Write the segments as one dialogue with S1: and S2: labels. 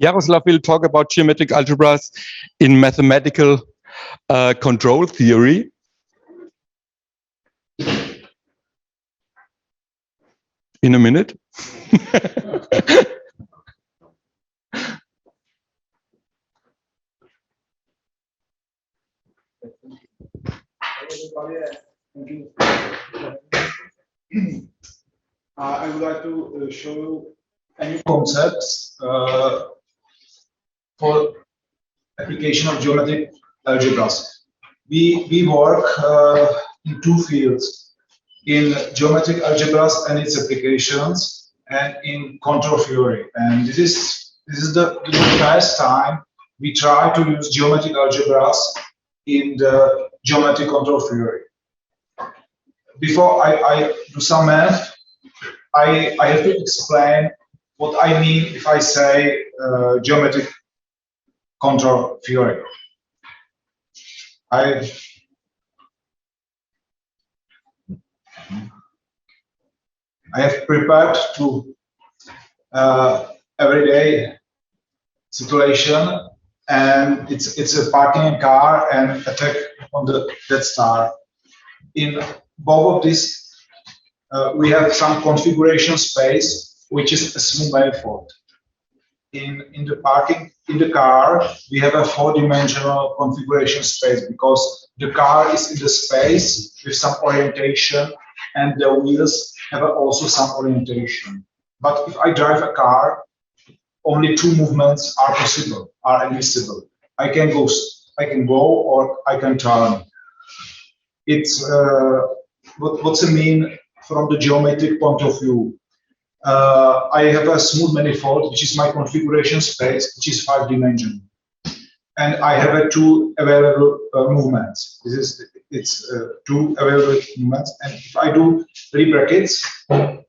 S1: Jaroslav will talk about geometric algebras in mathematical control theory. In a minute.
S2: I would like to show you a new concepts for application of geometric algebras. We work in two fields, in geometric algebras and its applications, and in control theory. And this is the first time we try to use geometric algebras in the geometric control theory. Before I do some math, I have to explain what I mean if I say geometric control theory. I have prepared to everyday situation, and it's a parking car and attack on the Death Star. In both of these, we have some configuration space, which is a smooth manifold. In the car, we have a four-dimensional configuration space because the car is in the space with some orientation, and the wheels have also some orientation. But if I drive a car, only two movements are possible, are admissible. I can go or I can turn. It's what's it mean from the geometric point of view? I have a smooth manifold, which is my configuration space, which is 5-dimensional, and I have two available movements. It's two available movements, and if I do three brackets, I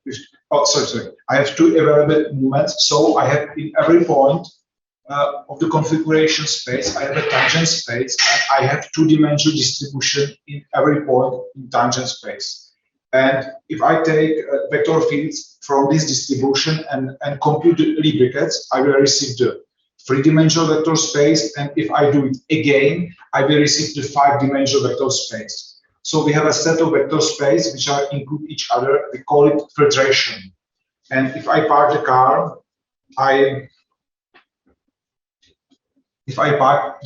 S2: have two available movements. So I have in every point of the configuration space, I have a tangent space, and I have two-dimensional distribution in every point in tangent space. And if I take vector fields from this distribution and compute the brackets, I will receive the three-dimensional vector space. And if I do it again, I will receive the 5-dimensional vector space. So we have a set of vector space which are include each other. We call it filtration. And if I park the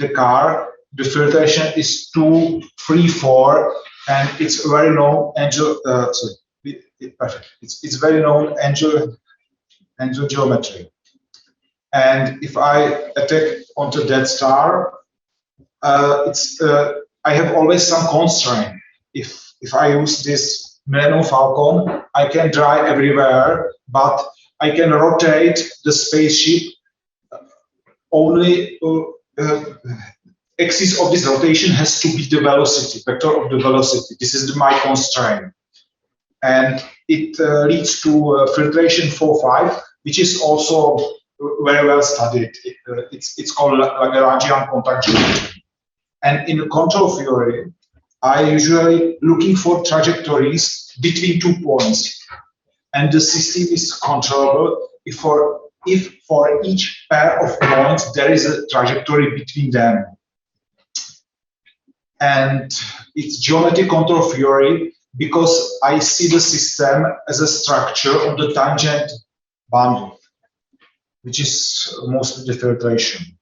S2: car, the filtration is 2, 3, 4. And it's very known It's very known angel geometry. And if I attack onto Death Star, I have always some constraint. If I use this Millennium Falcon, I can drive everywhere, but I can rotate the spaceship only. Axis of this rotation has to be the velocity, vector of the velocity. This is my constraint. And it leads to filtration 4-5, which is also very well studied. It's called Lagrangian contact geometry. And in control theory, I usually looking for trajectories between 2 points. And the system is controllable if for each pair of points there is a trajectory between them. And it's geometric control theory because I see the system as a structure of the tangent bundle, which is mostly the filtration.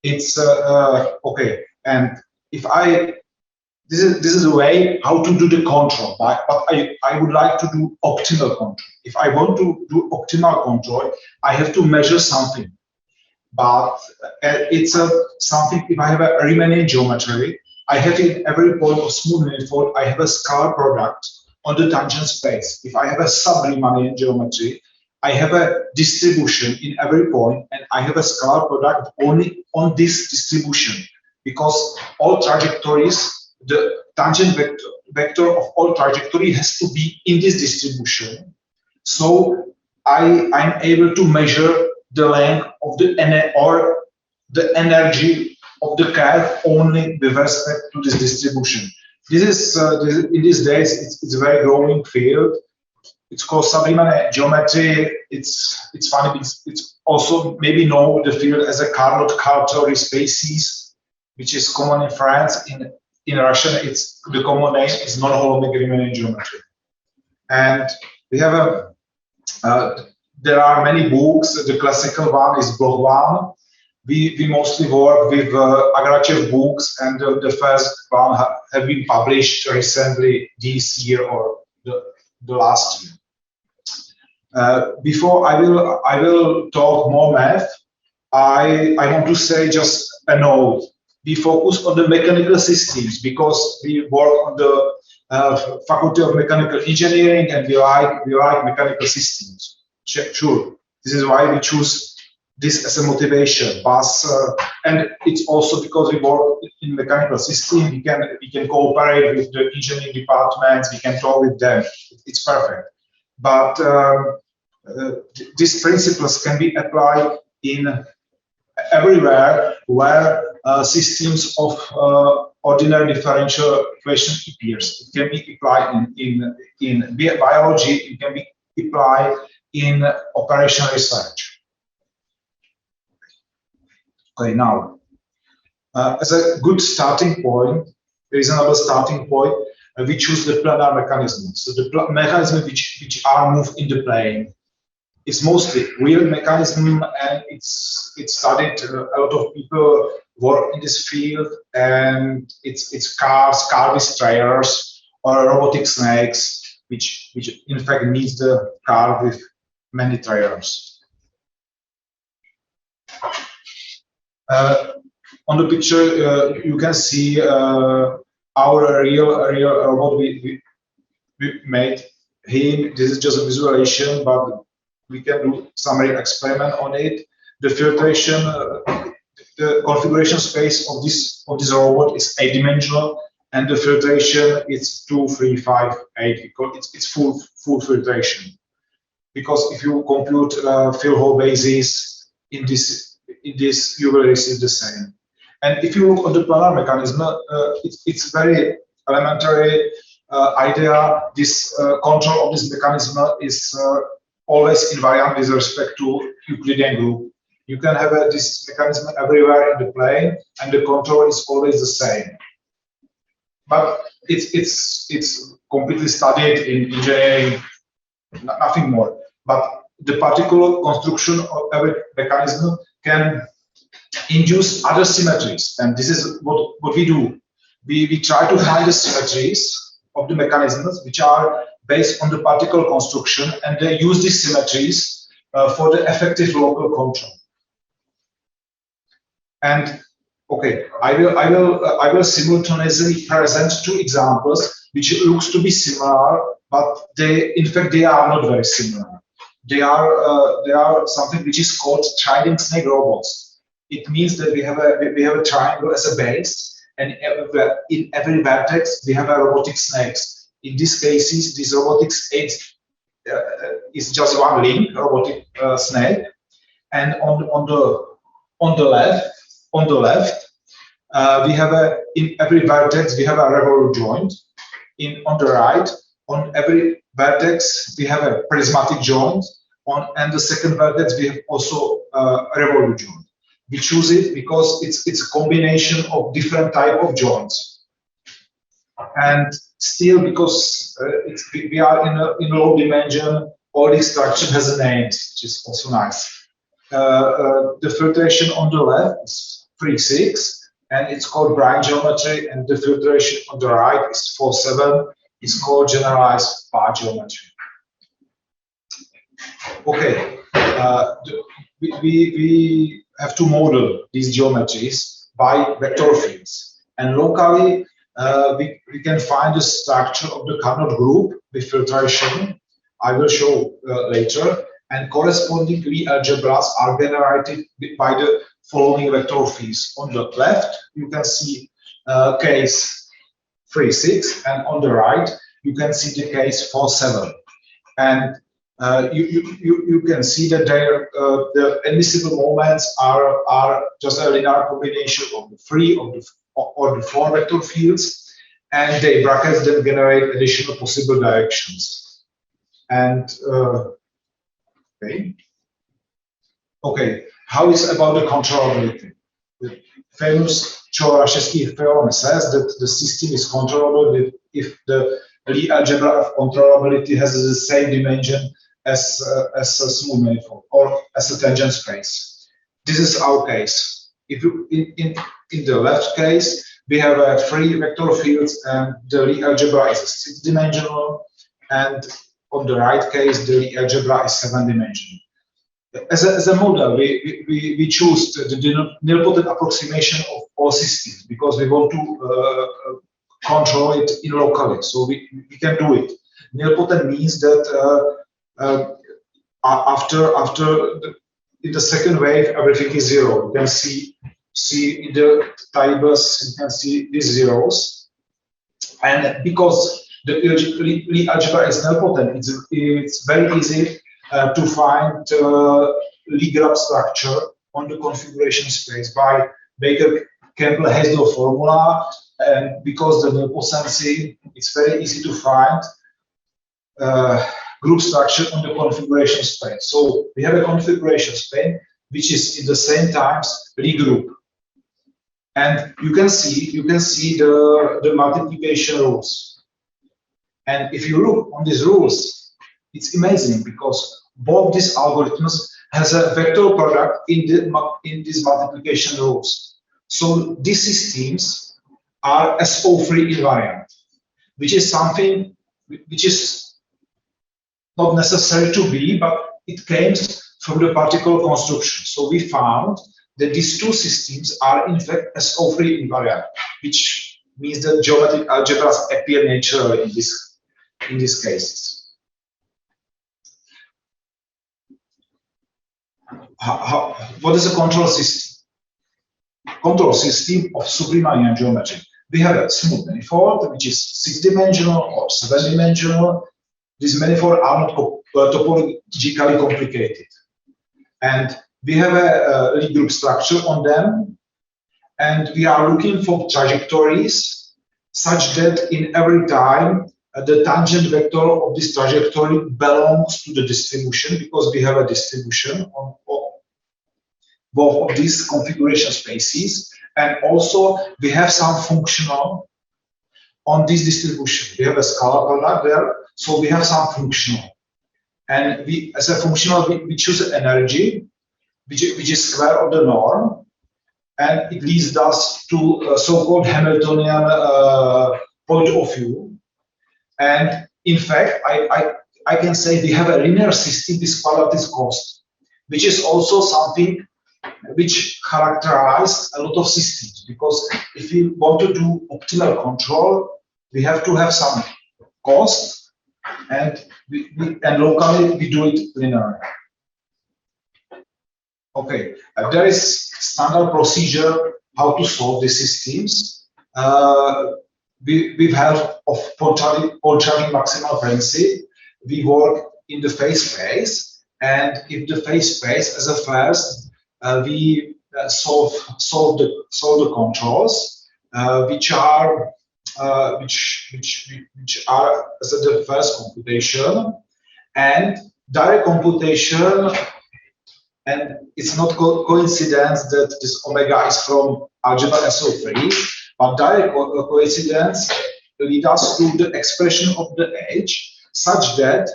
S2: It's okay. And if this is a way how to do the control, but I would like to do optimal control. If I want to do optimal control, I have to measure something. But it's something, if I have a Riemannian geometry, I have in every point of smooth manifold, I have a scalar product on the tangent space. If I have a sub-Riemannian geometry, I have a distribution in every point, and I have a scalar product only on this distribution, because all trajectories, the tangent vector of all trajectory has to be in this distribution. So I'm able to measure the length of the energy of the curve only with respect to this distribution. This is in these days it's a very growing field, it's called sublime geometry. It's funny because it's also maybe know the field as a Carnot-Carteau spaces, which is common in France. In Russian, it's the common name is non-holomic Riemannian geometry. And we have there are many books. The classical one is Bloch one. We mostly work with AGACSE books, and the first one have been published recently this year or the last year. Before I will talk more math, I want to say just a note. We focus on the mechanical systems because we work on the Faculty of Mechanical Engineering, and we like mechanical systems. Sure, this is why we choose this as a motivation. But and it's also because we work in mechanical system. We can cooperate with the engineering departments. We can talk with them. It's perfect. But these principles can be applied in everywhere where systems of ordinary differential equation appears. It can be applied in biology. It can be applied in operational research. Okay, now as a good starting point, reasonable starting point, we choose the planar mechanism. So the mechanism which are moved in the plane. It's mostly real mechanism, and it's studied. A lot of people work in this field, and it's cars with trailers, or robotic snakes, which in fact needs the car with many trailers. On the picture, you can see our real robot we made him. This is just a visualization, but we can do some real experiment on it. The filtration, the configuration space of this robot is 8-dimensional, and the filtration is 2, 3, 5, 8. It's full filtration. Because if you compute fill hole basis in this, you will receive the same. And if you look on the planar mechanism, it's very elementary idea. This control of this mechanism is always invariant with respect to Euclidean group. You can have this mechanism everywhere in the plane, and the control is always the same. But it's completely studied in engineering, nothing more. But the particular construction of every mechanism can induce other symmetries, and this is what we do. We try to find the symmetries of the mechanisms which are based on the particle construction, and they use these symmetries for the effective local control. And okay, I will simultaneously present 2 examples which looks to be similar, but in fact they are not very similar. They are something which is called trident snake robots. It means that we have a triangle as a base, and in every vertex we have a robotic snakes. In these cases, this robotic snake is just one link, robotic snake, and on the left, we have in every vertex we have a revolute joint. On the right, on every vertex we have a prismatic joint. And the second vertex we have also a revolute joint. We choose it because it's a combination of different type of joints. And still, because we are in a low dimension, all this structure has a name, which is also nice. The filtration on the left is 3-6, and it's called Brine geometry, and the filtration on the right is 4-7. It's called generalized bar geometry. Okay, we have to model these geometries by vector fields, and locally we can find the structure of the Carnot group with filtration. I will show later, and correspondingly algebras are generated by the following vector fields. On the left, you can see case 3-6, and on the right, you can see the case 4-7. And you can see that the admissible moments are just a linear combination of the 3 or the 4 vector fields, and the brackets then generate additional possible directions. And okay, how is about the controllability? The famous Jaroslav theorem says that the system is controllable if the Lie algebra of controllability has the same dimension as a smooth manifold or as a tangent space. This is our case. If you in the left case, we have three vector fields, and the Lie algebra is six-dimensional, and on the right case, the Lie algebra is seven-dimensional. As a model, we choose the nilpotent approximation of all systems because we want to control it in locally, so we can do it. Nilpotent means that in the second wave, everything is zero. You can see in the tables, you can see these zeros, and because the Lie algebra is nilpotent, it's very easy to find Lie graph structure on the configuration space by Baker-Campbell-Hazel formula, and because the nilpotency, it's very easy to find group structure on the configuration space. So we have a configuration space which is in the same times Lie group, and you can see the multiplication rules. And if you look on these rules, it's amazing because both these algorithms has a vector product in these multiplication rules. So these systems are SO3 invariant, which is something which is not necessary to be, but it came from the particle construction. So we found that these two systems are in fact SO3 invariant, which means that geometric algebras appear naturally in these cases. What is a control system? Control system of Riemannian geometry. We have a smooth manifold, which is six-dimensional or seven-dimensional. These manifolds are not topologically complicated. And we have a Lie group structure on them. And we are looking for trajectories such that in every time the tangent vector of this trajectory belongs to the distribution, because we have a distribution on both of these configuration spaces. And also we have some functional on this distribution. We have a scalar product there, so we have some functional. And we, as a functional, we choose an energy which is square of the norm, and it leads us to a so-called Hamiltonian point of view. And in fact, I can say we have a linear system with quadratic cost, which is also something which characterizes a lot of systems, because if we want to do optimal control, we have to have some cost, and locally we do it linearly. Okay, there is standard procedure how to solve these systems. With help of Pontryagin maximal principle, we work in the phase space, and if the phase space as a first, we solve the controls, which are as the first computation, and direct computation. And it's not coincidence that this omega is from algebra SO3, but direct coincidence leads us to the expression of the H, such that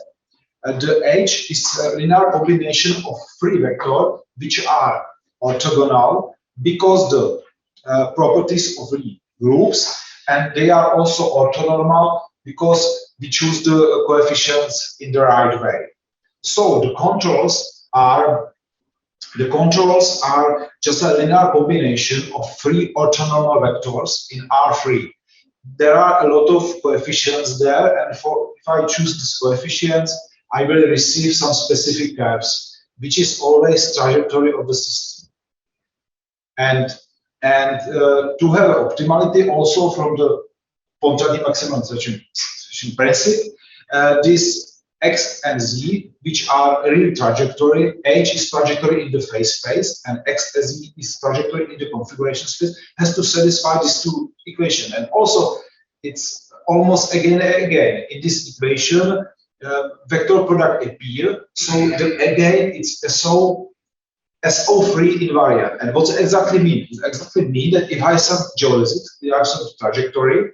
S2: the H is a linear combination of three vectors which are orthogonal because the properties of Lie groups, and they are also orthonormal because we choose the coefficients in the right way. So the controls are just a linear combination of three orthonormal vectors in R3. There are a lot of coefficients there, and if I choose these coefficients, I will receive some specific curves, which is always trajectory of the system. And to have optimality also from the Pontryagin maximization principle, this X and Z, which are real trajectory, H is trajectory in the phase space, and X and Z is trajectory in the configuration space, has to satisfy these two equations. And also, it's almost again and again in this equation, vector product appear. So again, it's SO3 invariant. And what does it exactly mean? It exactly mean that if I have some geodesics, I have some trajectory,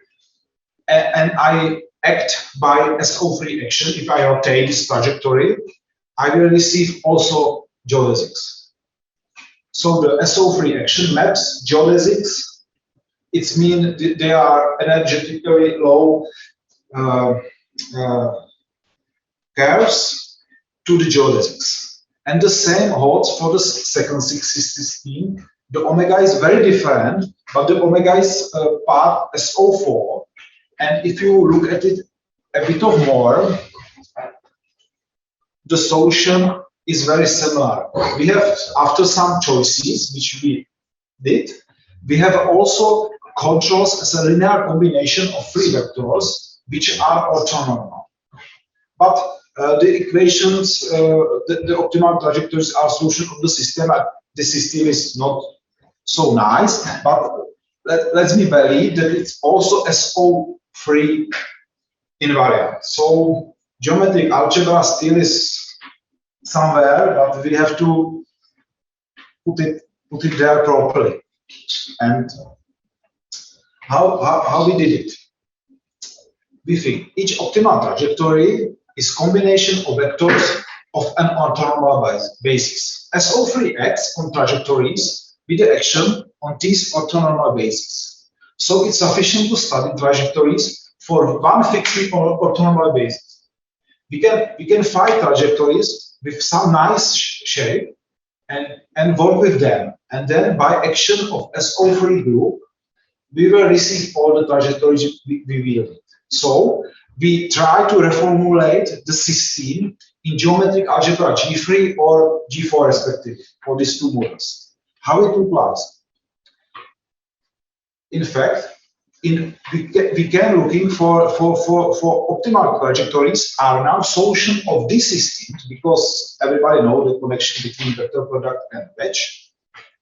S2: and I act by SO3 action, if I rotate this trajectory, I will receive also geodesics. So the SO3 action maps geodesics. It means they are energetically low curves to the geodesics. And the same holds for the second system. The omega is very different, but the omega is part SO4. And if you look at it a bit of more, the solution is very similar. We have, after some choices, which we did, we have also controls as a linear combination of three vectors, which are orthonormal. But the equations, the optimal trajectories are solution of the system. The system is not so nice, but let me believe that it's also SO3 invariant. So geometric algebra still is somewhere, but we have to put it there properly. And how we did it? We think each optimal trajectory is combination of vectors of an orthonormal basis. SO3 acts on trajectories with the action on these orthonormal bases. So it's sufficient to study trajectories for one fixed orthonormal basis. We can find trajectories with some nice shape and work with them. And then by action of SO3 group, we will receive all the trajectories we will. So we try to reformulate the system in geometric algebra G3 or G4 respectively for these two models. How it applies? In fact, we can looking for optimal trajectories are now solution of these systems, because everybody knows the connection between vector product and wedge,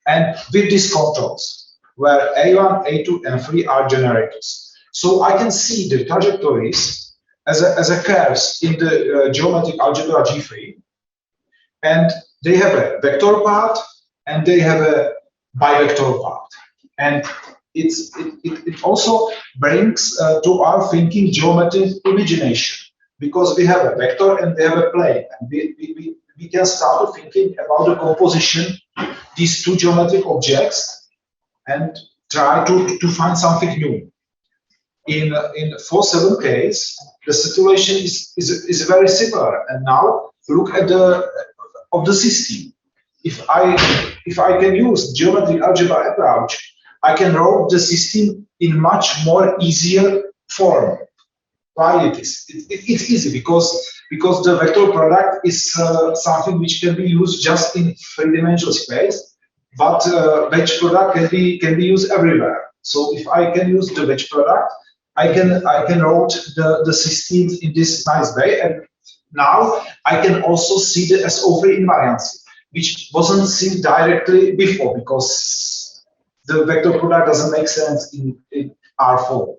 S2: and with these controls where A1, A2, and 3 are generators. So I can see the trajectories as a curves in the geometric algebra G3, and they have a vector part and they have a bivector part. And it also brings to our thinking geometric imagination, because we have a vector and they have a plane, and we can start thinking about the composition these two geometric objects and try to find something new. In 4-7 case, the situation is very similar. And now look at the system. If I can use geometric algebra approach, I can write the system in much more easier form. Why it is? It's easy because the vector product is something which can be used just in three-dimensional space, but wedge product can be used everywhere. So if I can use the wedge product, I can write the system in this nice way, and now I can also see the SO3 invariancy, which wasn't seen directly before, because the vector product doesn't make sense in R4.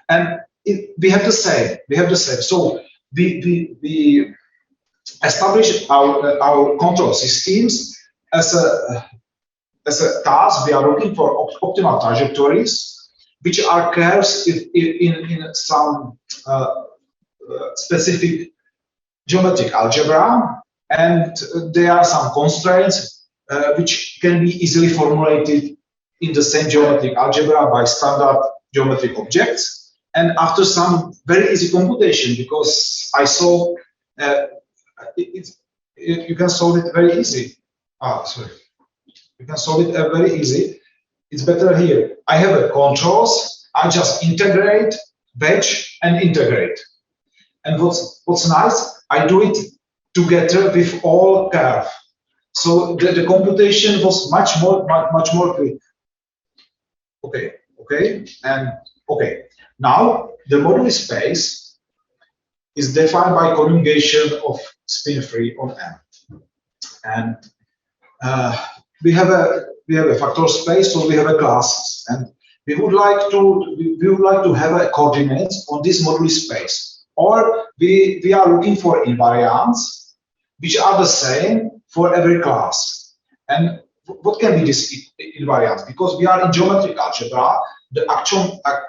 S2: And we have the same. So we establish our control systems as a task. We are looking for optimal trajectories, which are curves in some specific geometric algebra, and there are some constraints which can be easily formulated in the same geometric algebra by standard geometric objects. And after some very easy computation, because I saw you can solve it very easy. You can solve it very easy. It's better here. I have a controls. I just integrate, wedge, and integrate. And what's nice, I do it together with all curve. So the computation was much more quick. Okay. Now the moduli space is defined by conjugation of spin 3 on M, and we have a factor space, so we have a classes, and we would like to have a coordinates on this moduli space. Or we are looking for invariants, which are the same for every class. And what can be this invariant? Because we are in geometric algebra, the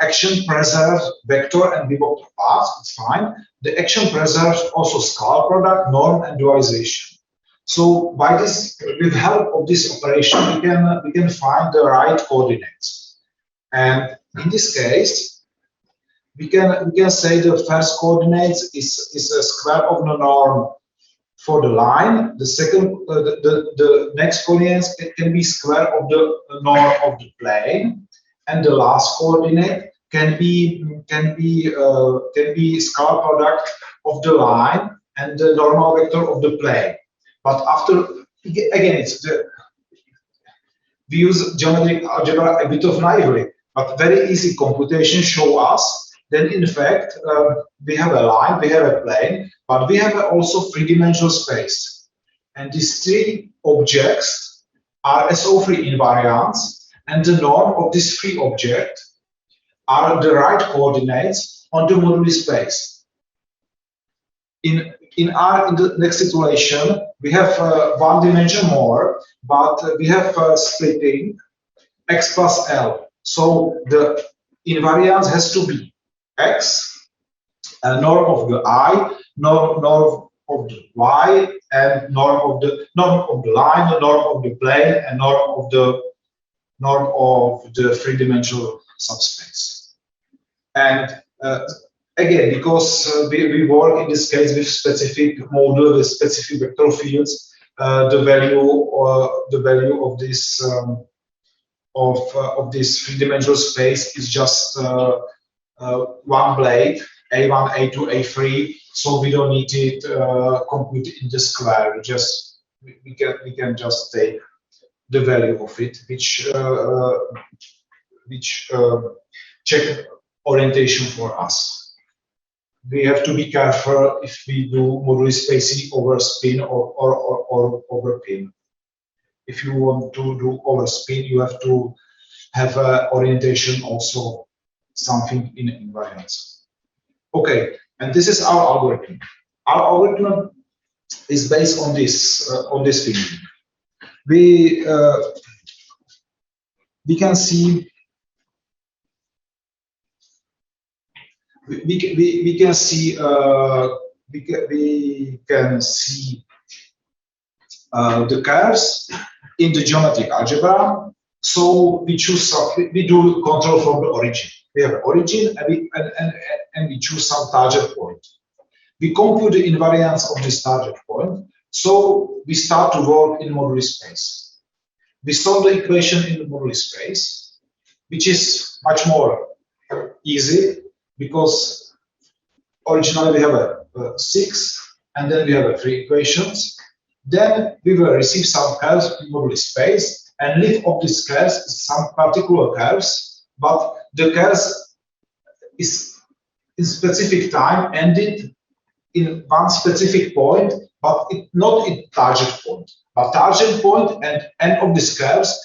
S2: action preserves vector and bivector paths, it's fine. The action preserves also scalar product, norm, and dualization. So by this, with help of this operation, we can find the right coordinates. And in this case, we can say the first coordinates is a square of the norm for the line. The second, the next coordinates can be square of the norm of the plane, and the last coordinate can be scalar product of the line and the normal vector of the plane. But after again, we use geometric algebra a bit of naively, but very easy computation show us then in fact we have a line, we have a plane, but we have also three-dimensional space. And these three objects are SO3 invariants, and the norm of these three objects are the right coordinates on the moduli space. In the next situation, we have one dimension more, but we have splitting x plus L. So the invariance has to be x, norm of the I, norm of the y, and norm of the line, the norm of the plane, and norm of the three-dimensional subspace. And again, because we work in this case with specific model, with specific vector fields, the value of this of this three-dimensional space is just one blade, A1, A2, A3. So we don't need it compute in the square. We can just take the value of it, which check orientation for us. We have to be careful if we do moduli spacing over spin or over pin. If you want to do over spin, you have to have orientation also something in invariance. Okay, and this is our algorithm. Our algorithm is based on this thinking. We can see we can see the curves in the geometric algebra. So we do control from the origin. We have origin and we choose some target point. We compute the invariance of this target point. So we start to work in moduli space. We solve the equation in the moduli space, which is much more easy because originally we have a 6 and then we have 3 equations. Then we will receive some curves in moduli space and lift of these curves some particular curves, but the curves is in specific time ended in one specific point, but not in target point. But target point and end of these curves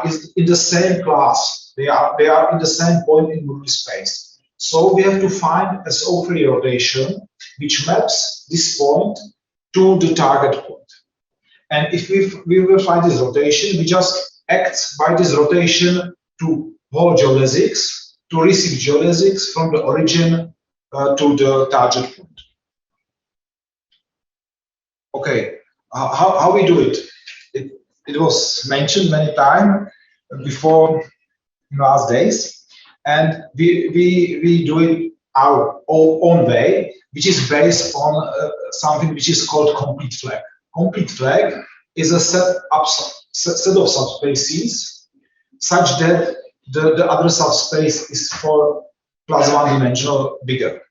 S2: is in the same class. They are in the same point in moduli space. So we have to find a SO3 rotation which maps this point to the target point. And if we will find this rotation, we just act by this rotation to hold geodesics, to receive geodesics from the origin to the target point. Okay, how we do it? It was mentioned many times before in last days, and we do it our own way, which is based on something which is called complete flag. Complete flag is a set of subspaces such that the other subspace is for plus one dimensional bigger.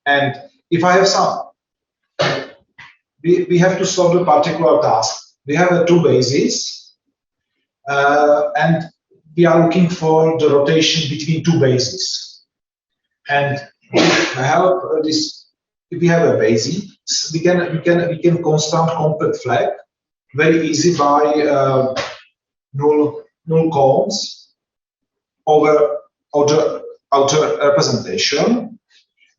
S2: And if I have some, we have to solve a particular task. We have 2 bases, and we are looking for the rotation between 2 bases. And with help this, if we have a basis, we can construct complete flag very easy by null cones over outer representation.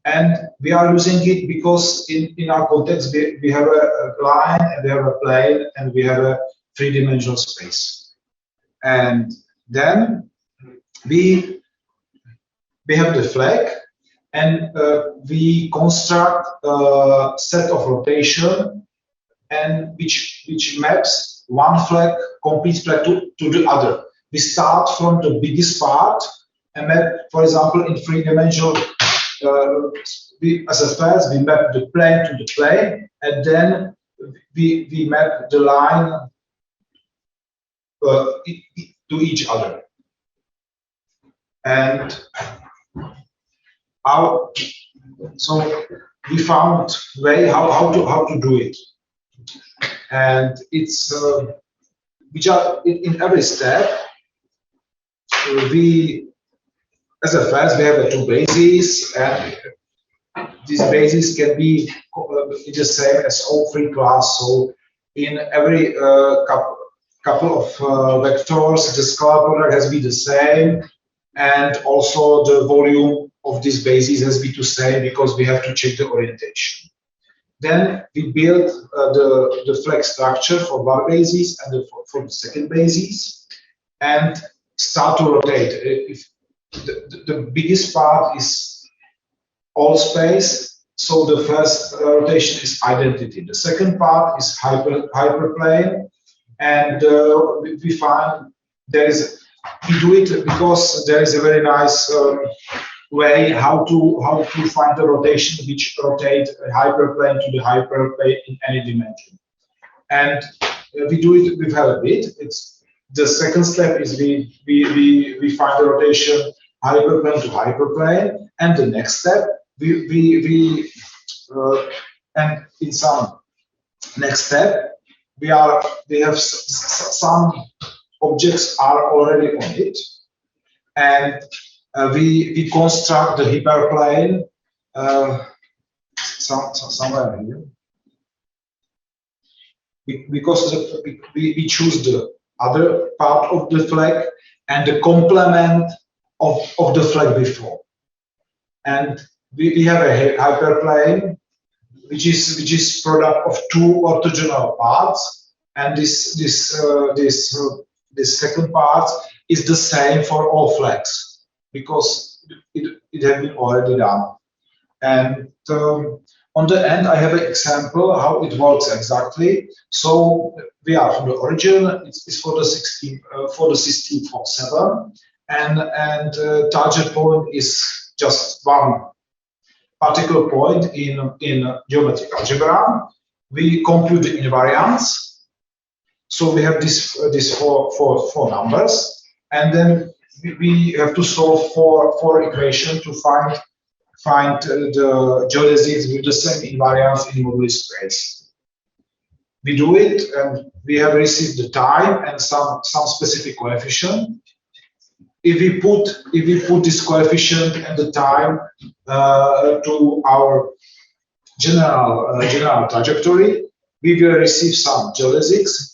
S2: And we are using it because in our context we have a line and we have a plane and we have a three-dimensional space. And then we have the flag, and we construct a set of rotation and which maps one flag, complete flag to the other. We start from the biggest part and map, for example, in three-dimensional, as a first we map the plane to the plane, and then we map the line to each other. And so we found way how to do it, and it's which are in every step. We, as a first, we have two bases, and these bases can be the same as all three class. So in every couple of vectors, the scalar product has to be the same, and also the volume of these bases has to be the same because we have to check the orientation. Then we build the flag structure for one basis and for the second basis, and start to rotate. If the biggest part is all space, so the first rotation is identity. The second part is hyperplane, and we find we do it because there is a very nice way how to find the rotation which rotate a hyperplane to the hyperplane in any dimension. And we do it with a bit. It's the second step is we find the rotation hyperplane to hyperplane, and the next step and in some next step we have some objects are already on it, and we construct the hyperplane somewhere here, because we choose the other part of the flag and the complement of the flag before, and we have a hyperplane which is product of two orthogonal parts, and this second part is the same for all flags because it had been already done. And on the end, I have an example how it works exactly. So we are from the origin. It's for the 1647, and target point is just one particular point in geometric algebra. We compute the invariants. So we have this four numbers, and then we have to solve four equations to find the geodesics with the same invariance in moduli space. We do it, and we have received the time and some specific coefficient. If we put this coefficient and the time to our general trajectory, we will receive some geodesics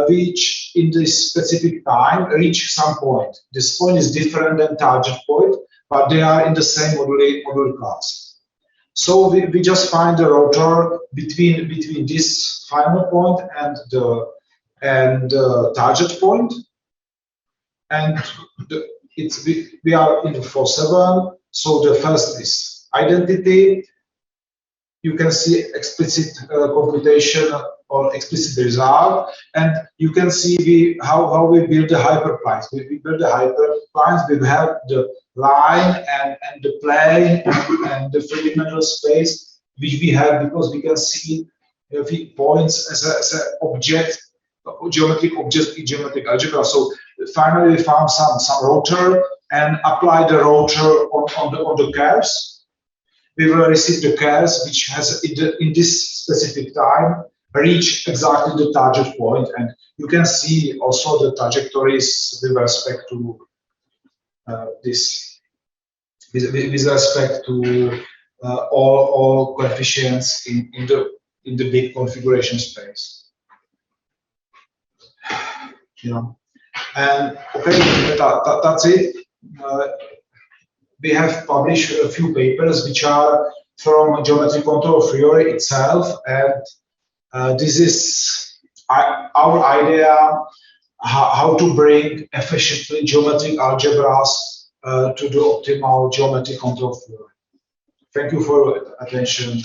S2: which in this specific time reach some point. This point is different than target point, but they are in the same moduli class. So we just find the rotor between this final point and the target point, and we are in the 4-7. So the first is identity. You can see explicit computation or explicit result, and you can see how we build the hyperplanes. We build the hyperplanes. We have the line and the plane and the three-dimensional space which we have because we can see points as an object, geometric object in geometric algebra. So finally we found some rotor and apply the rotor on the curves. We will receive the curves which has in this specific time reach exactly the target point, and you can see also the trajectories with respect to with respect to all coefficients in the big configuration space. You know, and okay, that's it. we have published a few papers which are from geometry control theory itself, and this is our idea how to bring efficiently geometric algebras to the optimal geometry control theory. Thank you for your attention.